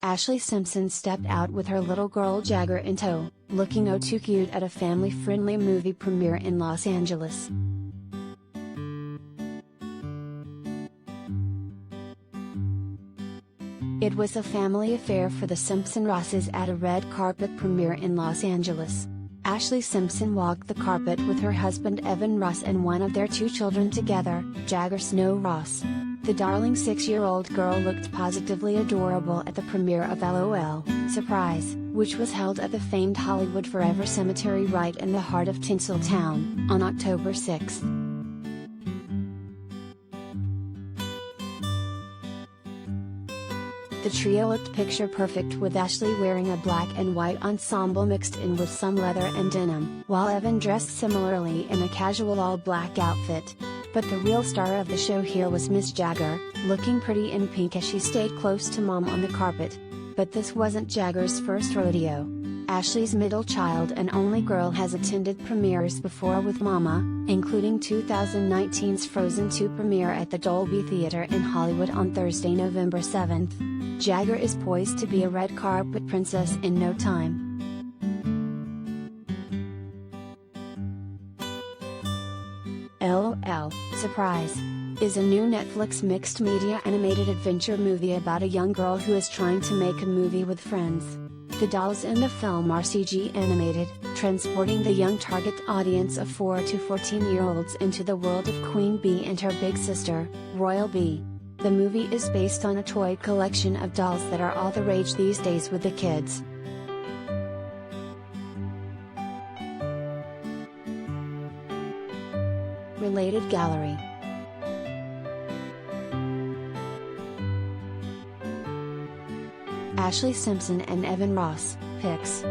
Ashlee Simpson stepped out with her little girl Jagger in tow, looking oh too cute at a family-friendly movie premiere in Los Angeles. It was a family affair for the Simpson-Rosses at a red carpet premiere in Los Angeles. Ashlee Simpson walked the carpet with her husband Evan Ross and one of their two children together, Jagger Snow Ross. The darling 6-year-old girl looked positively adorable at the premiere of L.O.L, Surprise, which was held at the famed Hollywood Forever Cemetery right in the heart of Tinseltown, on October 6. The trio looked picture perfect with Ashlee wearing a black and white ensemble mixed in with some leather and denim, while Evan dressed similarly in a casual all-black outfit. But the real star of the show here was Miss Jagger, looking pretty in pink as she stayed close to Mom on the carpet. But this wasn't Jagger's first rodeo. Ashlee's middle child and only girl has attended premieres before with Mama, including 2019's Frozen 2 premiere at the Dolby Theater in Hollywood on Thursday, November 7th. Jagger is poised to be a red carpet princess in no time. L.O.L, Surprise, is a new Netflix mixed-media animated adventure movie about a young girl who is trying to make a movie with friends. The dolls in the film are CG animated, transporting the young target audience of 4 to 14-year-olds into the world of Queen Bee and her big sister, Royal Bee. The movie is based on a toy collection of dolls that are all the rage these days with the kids. Related gallery. Ashlee Simpson and Evan Ross, pics.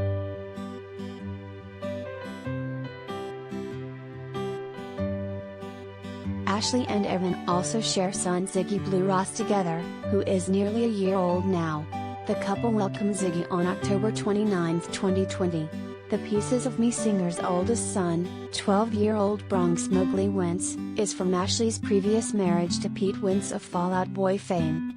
Ashlee and Evan also share son Ziggy Blue Ross together, who is nearly a year old now. The couple welcomed Ziggy on October 29, 2020. The Pieces of Me singer's oldest son, 12-year-old Bronx Mowgli Wentz, is from Ashlee's previous marriage to Pete Wentz of Fall Out Boy fame.